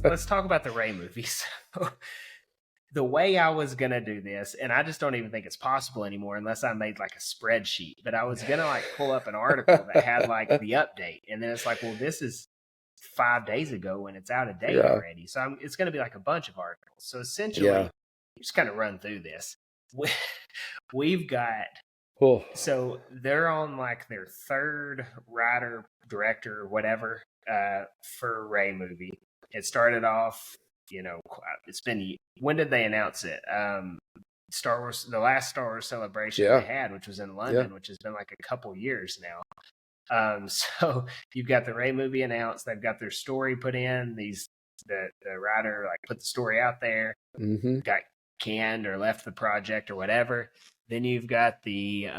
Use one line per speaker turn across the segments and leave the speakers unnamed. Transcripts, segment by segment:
let's talk about the Rey movies. The way I was going to do this, and I just don't even think it's possible anymore unless I made like a spreadsheet, but I was going to like pull up an article that had like the update. And then it's like, well, this is 5 days ago and it's out of date already. So it's going to be like a bunch of articles. So essentially, just kind of run through this. We've got, so they're on like their third writer, director, whatever, for Rey movie. It started off, it's been, when did they announce it? Star Wars, the last Star Wars celebration they had, which was in London, which has been like a couple years now. So you've got the Rey movie announced, they've got their story put in, the writer like put the story out there, got canned or left the project or whatever. Then you've got the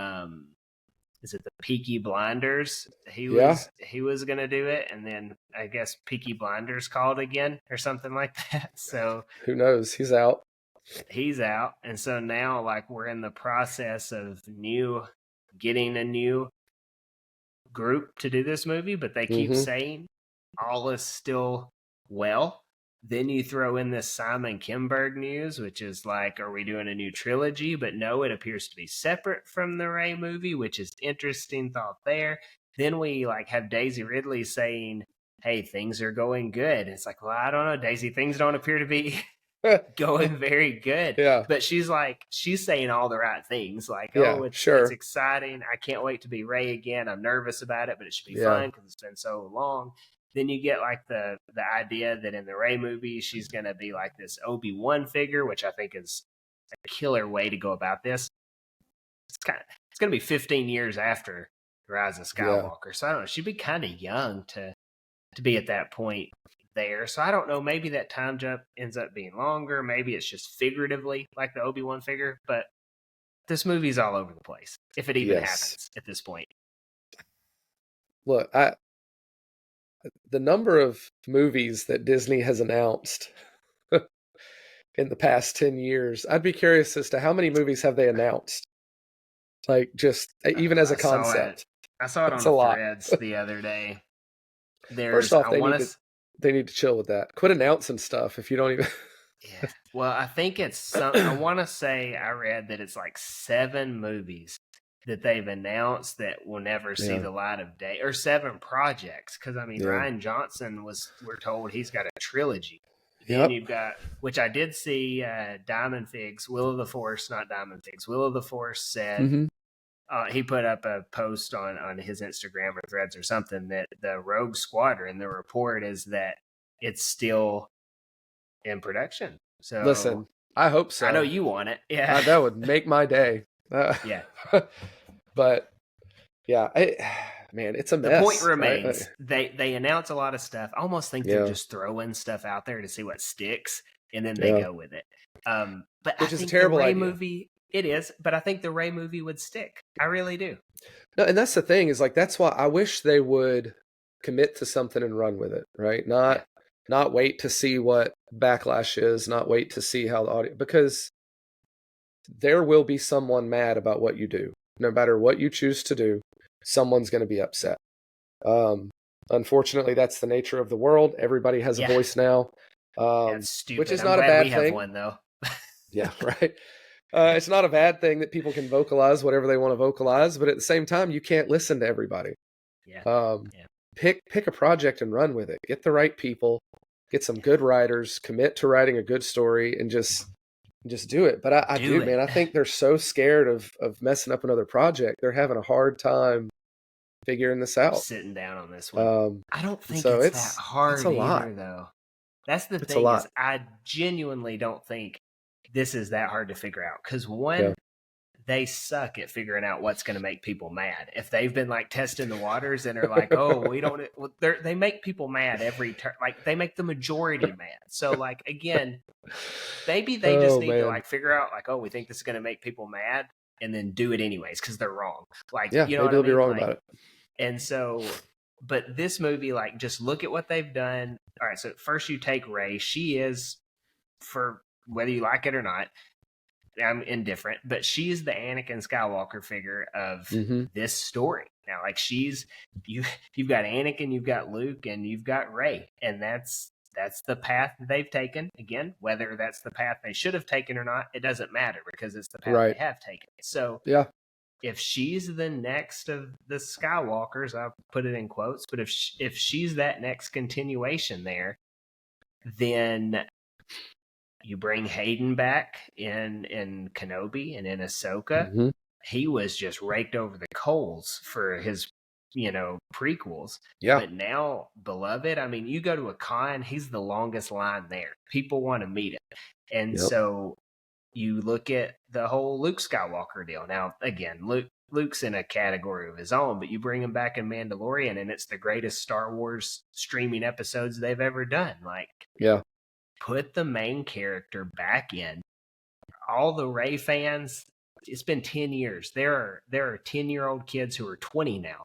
is it the Peaky Blinders? He was gonna do it, and then I guess Peaky Blinders called again or something like that. So
who knows? He's out.
And so now like we're in the process of getting a new group to do this movie, but they keep saying all is still well. Then you throw in this Simon Kinberg news, which is like, are we doing a new trilogy? But no, it appears to be separate from the Rey movie, which is interesting thought there. Then we like have Daisy Ridley saying, hey, things are going good. It's like, well, I don't know, Daisy, things don't appear to be going very good.
Yeah.
But she's saying all the right things. Like, it's exciting. I can't wait to be Rey again. I'm nervous about it, but it should be fun because it's been so long. Then you get like the idea that in the Rey movie, she's going to be like this Obi-Wan figure, which I think is a killer way to go about this. It's going to be 15 years after Rise of Skywalker. So I don't know. She'd be kind of young to be at that point there. So I don't know. Maybe that time jump ends up being longer. Maybe it's just figuratively like the Obi-Wan figure. But this movie's all over the place, if it even happens at this point.
Look, the number of movies that Disney has announced in the past 10 years, I'd be curious as to how many movies have they announced? Like just even as a concept.
I saw it on the Threads the other day.
First off, they need to chill with that. Quit announcing stuff if you don't even...
Yeah. Well, I think it's I want to say I read that it's like 7 movies that they've announced that will never see the light of day, or 7 projects. Because I mean, Ryan Johnson we're told he's got a trilogy. Then you've got, which I did see, Diamond Figs, Will of the Force said, he put up a post on his Instagram or Threads or something that the Rogue Squadron, the report is that it's still in production. So
listen, I hope so.
I know you want it. Yeah,
that would make my day. But yeah, man, it's a mess.
The point remains, they announce a lot of stuff. I almost think they're just throwing stuff out there to see what sticks, and then they go with it. But
which
I
is
think
a terrible
the Rey
idea.
movie, it is, but I think the Rey movie would stick. I really do.
No, and that's the thing, is like, that's why I wish they would commit to something and run with it, right? Not wait to see what backlash is, not wait to see how the audience, because there will be someone mad about what you do. No matter what you choose to do, someone's going to be upset. Unfortunately, that's the nature of the world. Everybody has a voice now, which is not a bad thing. We have one, though. Yeah, right. It's not a bad thing that people can vocalize whatever they want to vocalize, but at the same time, you can't listen to everybody. Pick a project and run with it. Get the right people, get some good writers, commit to writing a good story, and just do it. But I do, man. I think they're so scared of messing up another project. They're having a hard time figuring this out.
Sitting down on this one. I don't think it's that hard either, though. That's the thing, is I genuinely don't think this is that hard to figure out. Because they suck at figuring out what's going to make people mad. If they've been like testing the waters and are like, oh, we don't, they make people mad every turn. Like they make the majority mad. So like, again, maybe they just need to like figure out like, oh, we think this is going to make people mad, and then do it anyways because they're wrong. Like, you know,
maybe
what
they'll
I mean?
be wrong
like,
about it.
And so, but this movie, like, just look at what they've done. All right, so first you take Rey. She is, for whether you like it or not, I'm indifferent, but she's the Anakin Skywalker figure of this story. Now, like, you've got Anakin, you've got Luke, and you've got Rey, and that's that's the path they've taken. Again, whether that's the path they should have taken or not, it doesn't matter because it's the path
Right.
they have taken. So
Yeah.
if she's the next of the Skywalkers, I'll put it in quotes, but if she's that next continuation there, then you bring Hayden back in Kenobi and in Ahsoka.
Mm-hmm.
He was just raked over the coals for his, prequels.
Yeah.
But now, Beloved, I mean, you go to a con, he's the longest line there. People want to meet him. And so you look at the whole Luke Skywalker deal. Now, again, Luke's in a category of his own, but you bring him back in Mandalorian, and it's the greatest Star Wars streaming episodes they've ever done. Like, put the main character back in. All the Rey fans, it's been 10 years. There are 10-year-old kids who are 20 now.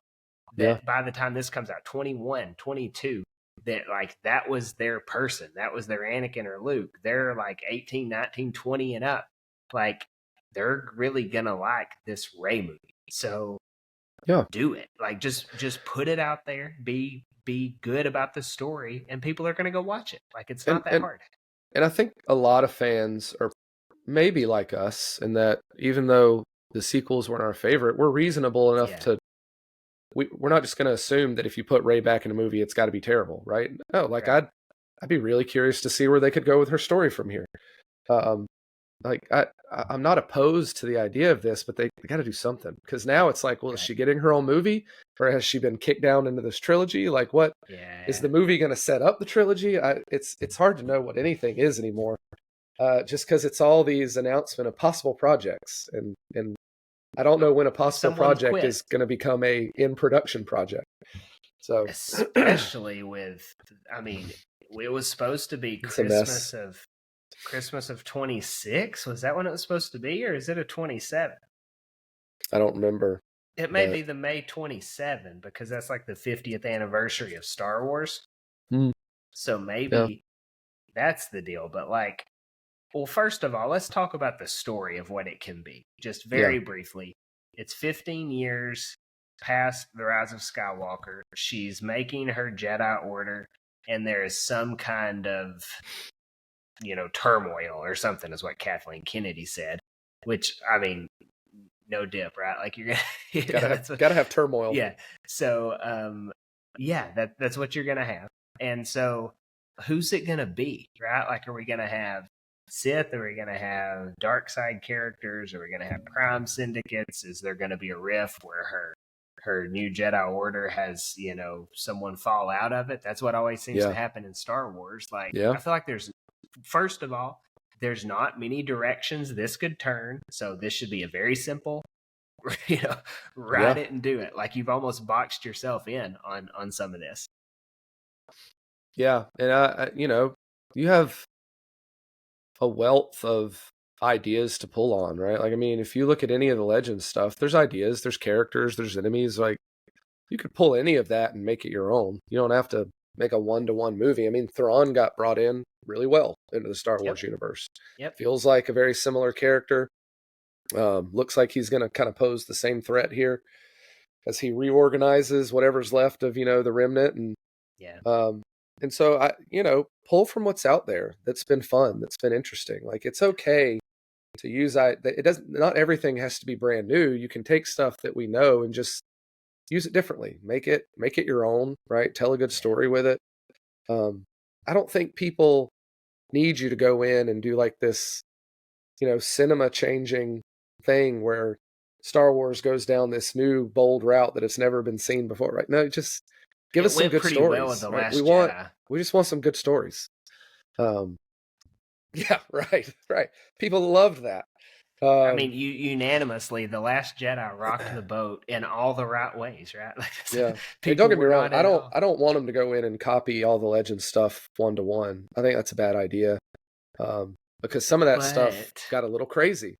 That by the time this comes out, 21, 22, that was their person. That was their Anakin or Luke. They're like 18, 19, 20 and up. Like, they're really gonna like this Rey movie. So do it. Like, just put it out there. Be good about the story, and people are gonna go watch it. Like, it's not that hard.
And I think a lot of fans are maybe like us in that even though the sequels weren't our favorite, we're reasonable enough to we're not just going to assume that if you put Rey back in a movie, it's got to be terrible, right? No, like I'd be really curious to see where they could go with her story from here. Like I'm not opposed to the idea of this, but they got to do something because now it's like, well, is she getting her own movie or has she been kicked down into this trilogy? Like, what is the movie going to set up the trilogy? It's hard to know what anything is anymore, just because it's all these announcement of possible projects and I don't know when a possible project is going to become a in production project. So
especially with, I mean, it was supposed to be Christmas of 26. Was that when it was supposed to be, or is it a 27?
I don't remember.
It may be the May 27 because that's like the 50th anniversary of Star Wars. So maybe that's the deal. But like, well, first of all, let's talk about the story of what it can be. Just very briefly. It's 15 years past the rise of Skywalker. She's making her Jedi Order, and there is some kind of, turmoil or something is what Kathleen Kennedy said, which, I mean, no dip, right? Like you're going to
gotta have turmoil.
Yeah. So, that's what you're going to have. And so who's it going to be, right? Like, are we going to have Sith? Are we going to have dark side characters? Are we going to have crime syndicates? Is there going to be a rift where her new Jedi Order has, someone fall out of it? That's what always seems to happen in Star Wars. Like, I feel like first of all, there's not many directions this could turn. So this should be a very simple, write it and do it. Like, you've almost boxed yourself in on some of this.
Yeah. And you have a wealth of ideas to pull on, right? Like, I mean, if you look at any of the Legends stuff, there's ideas, there's characters, there's enemies. Like, you could pull any of that and make it your own. You don't have to make a one-to-one movie. I mean, Thrawn got brought in really well into the Star Wars universe. Feels like a very similar character. Looks like he's going to kind of pose the same threat here as he reorganizes whatever's left of, the remnant. And so I, pull from what's out there. That's been fun. That's been interesting. Like, it's okay to use it doesn't, not everything has to be brand new. You can take stuff that we know and just use it differently. Make it your own, right? Tell a good story with it. I don't think people need you to go in and do like this, cinema changing thing where Star Wars goes down this new bold route that it's never been seen before, right? No, just give us some good stories. Well with the Last Jedi. We just want some good stories. Yeah, right. People loved that.
I mean, you unanimously, The Last Jedi rocked the boat in all the right ways, right? Like,
hey, don't get me wrong. I don't want them to go in and copy all the Legends stuff one-to-one. I think that's a bad idea, because some of that stuff got a little crazy.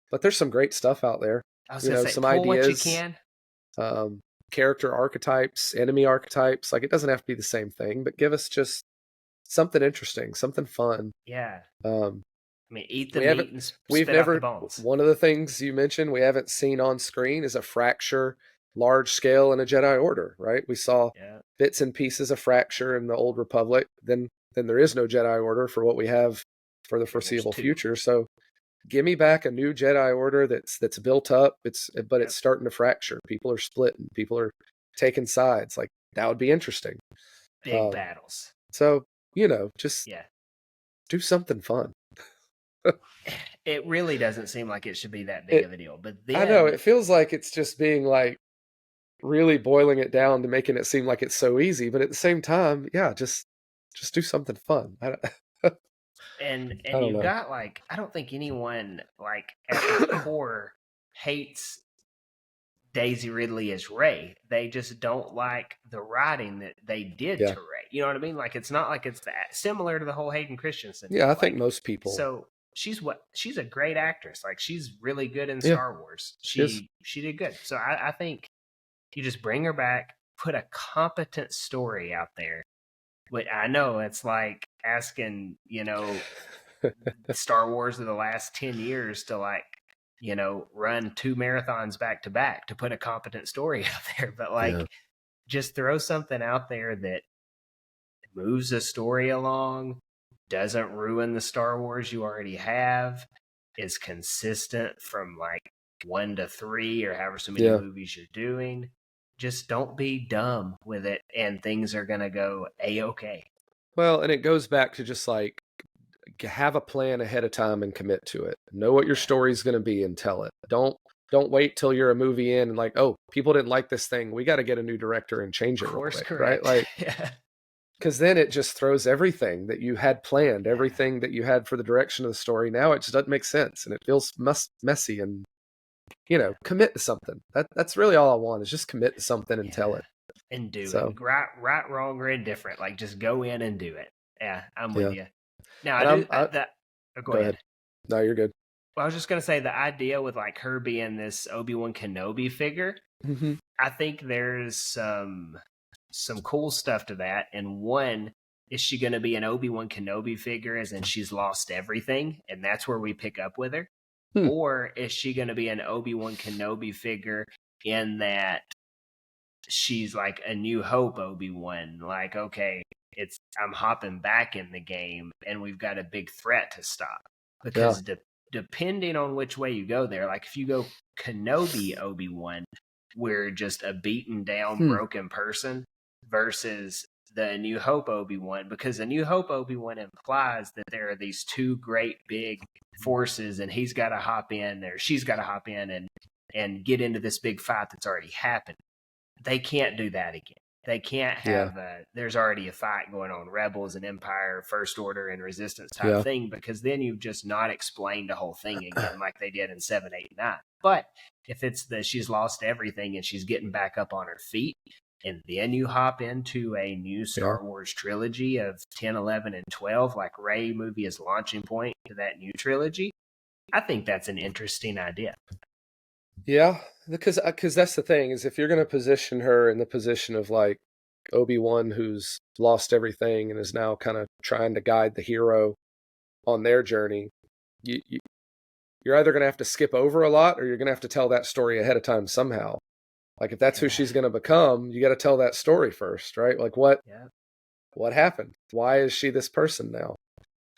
But there's some great stuff out there.
I was gonna say, some ideas. What you can.
Character archetypes, enemy archetypes. Like, it doesn't have to be the same thing, but give us just something interesting, something fun.
Yeah. I mean, eat the meat and spit out the bones.
One of the things you mentioned we haven't seen on screen is a fracture large scale in a Jedi Order, right? We saw
Yeah.
bits and pieces of fracture in the Old Republic. Then there is no Jedi Order for what we have for the foreseeable future. So give me back a new Jedi Order that's built up. But it's starting to fracture. People are splitting. People are taking sides. Like, that would be interesting.
Big battles.
So, just do something fun.
It really doesn't seem like it should be that big of a deal. But then,
I know, it feels like it's just being like really boiling it down to making it seem like it's so easy. But at the same time, yeah, just do something fun.
and you've got, like, I don't think anyone, like, at the core hates Daisy Ridley as Rey. They just don't like the writing that they did to Rey. You know what I mean? Like, it's not like it's similar to the whole Hayden Christensen.
Yeah, I think most people.
So she's a great actress. Like, she's really good in Star Wars. She did good. So I think you just bring her back, put a competent story out there. But I know it's like asking, Star Wars of the last 10 years to, like, run 2 marathons back to back to put a competent story out there. But, like, just throw something out there that moves a story along, doesn't ruin the Star Wars you already have, is consistent from, like, 1 to 3 or however so many movies you're doing. Just don't be dumb with it, and things are going to go A-okay.
Well, and it goes back to just, like, have a plan ahead of time and commit to it. Know what your story's going to be and tell it. Don't wait till you're a movie in and, like, oh, people didn't like this thing, we got to get a new director and change it real quick, right? Like, because then it just throws everything that you had planned, everything that you had for the direction of the story. Now it just doesn't make sense, and it feels messy. And commit to something. That's really all I want, is just commit to something and tell it.
And do it. Right, wrong, or indifferent. Like, just go in and do it. Yeah, I'm with you. Now, go ahead.
No, you're good.
Well, I was just going to say, the idea with, like, her being this Obi-Wan Kenobi figure, I think there's some cool stuff to that. And one, is she going to be an Obi-Wan Kenobi figure as in she's lost everything and that's where we pick up with her? Or is she going to be an Obi-Wan Kenobi figure in that she's like a New Hope Obi-Wan? Like, okay, I'm hopping back in the game and we've got a big threat to stop. Because depending on which way you go there, like if you go Kenobi Obi-Wan, we're just a beaten down, broken person, versus the New Hope Obi-Wan, because the New Hope Obi-Wan implies that there are these two great big forces and he's got to hop in, or she's got to hop in and get into this big fight that's already happened. They can't do that again. They can't have there's already a fight going on, Rebels and Empire, First Order and Resistance type thing, because then you've just not explained the whole thing again like they did in 7, 8, 9. But if it's she's lost everything and she's getting back up on her feet, and then you hop into a new Star Wars trilogy of 10, 11, and 12, like Rey movie is launching point to that new trilogy, I think that's an interesting idea.
Yeah, because that's the thing, is if you're going to position her in the position of like Obi-Wan, who's lost everything and is now kind of trying to guide the hero on their journey, you're either going to have to skip over a lot, or you're going to have to tell that story ahead of time somehow. Like, if that's who she's going to become, you got to tell that story first, right? Like, what happened? Why is she this person now?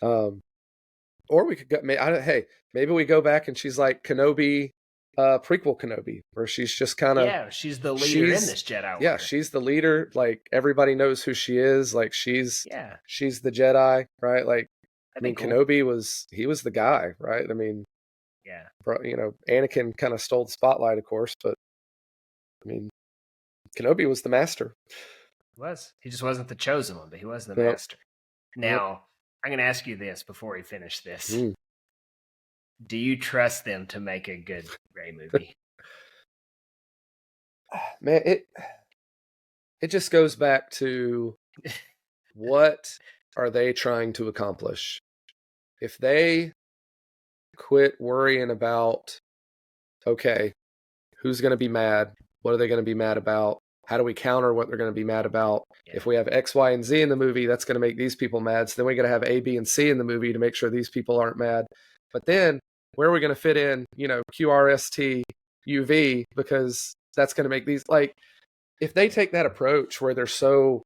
Or we could go, maybe we go back and she's like Kenobi, prequel Kenobi, where she's just kind of
she's the leader in this Jedi Order.
Yeah, she's the leader. Like, everybody knows who she is. Like, she's the Jedi, right? Like, Kenobi was the guy, right? I mean, Anakin kind of stole the spotlight, of course, but I mean, Kenobi was the master.
He was. He just wasn't the chosen one, but he was the master. Now, I'm going to ask you this before we finish this. Do you trust them to make a good Rey movie?
Man, it just goes back to what are they trying to accomplish? If they quit worrying about, okay, who's going to be mad? What are they going to be mad about? How do we counter what they're going to be mad about? If we have X, Y, and Z in the movie, that's going to make these people mad. So then we got to have A, B, and C in the movie to make sure these people aren't mad. But then where are we going to fit in, QRST, UV? Because that's going to make these, like, if they take that approach where they're so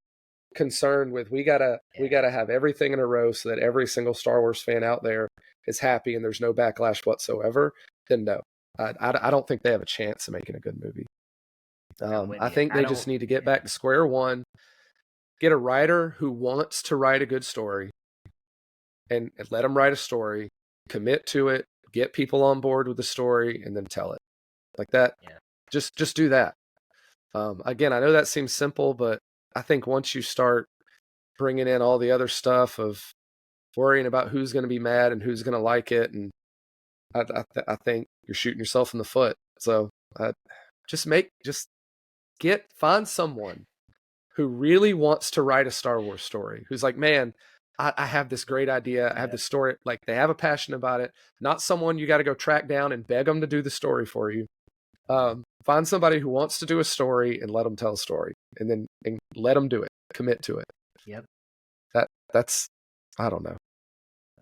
concerned with we gotta have everything in a row so that every single Star Wars fan out there is happy and there's no backlash whatsoever, then no, I don't think they have a chance of making a good movie. I think they just need to get back to square one, get a writer who wants to write a good story, and let them write a story, commit to it, get people on board with the story, and then tell it like that.
Yeah.
Just do that. Again, I know that seems simple, but I think once you start bringing in all the other stuff of worrying about who's going to be mad and who's going to like it, and I think you're shooting yourself in the foot. So find someone who really wants to write a Star Wars story, who's like, man, I have this great idea. I have this story. Like, they have a passion about it. Not someone you got to go track down and beg them to do the story for you. Find somebody who wants to do a story and let them tell a story, and let them do it. Commit to it.
Yep.
That's I don't know.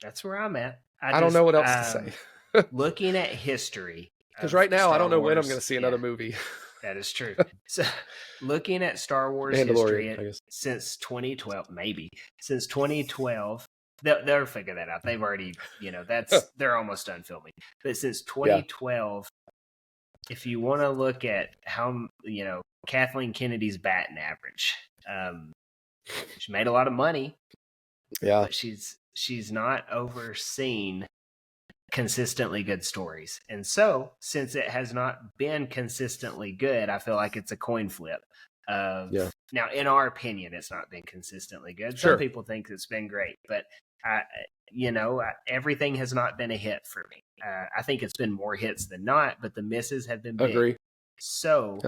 That's where I'm at.
I don't know what else to say.
Looking at history,
because right now I don't know when I'm going to see another movie.
That is true. So, looking at Star Wars history since 2012, since 2012, they'll figure that out. They've already, they're almost done filming. But since 2012, if you want to look at how, Kathleen Kennedy's batting average, she made a lot of money.
Yeah,
but she's not overseen consistently good stories. And so, since it has not been consistently good, I feel like it's a coin flip. Now, in our opinion, it's not been consistently good.
Sure.
Some people think it's been great, but everything has not been a hit for me. I think it's been more hits than not, but the misses have been big.
Agree.
So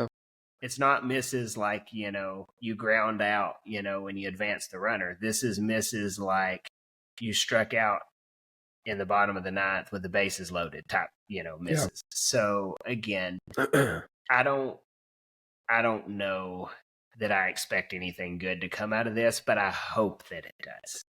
it's not misses like, you ground out, when you advance the runner. This is misses like you struck out in the bottom of the ninth with the bases loaded type, misses. Yeah. So again, I don't know that I expect anything good to come out of this, but I hope that it does.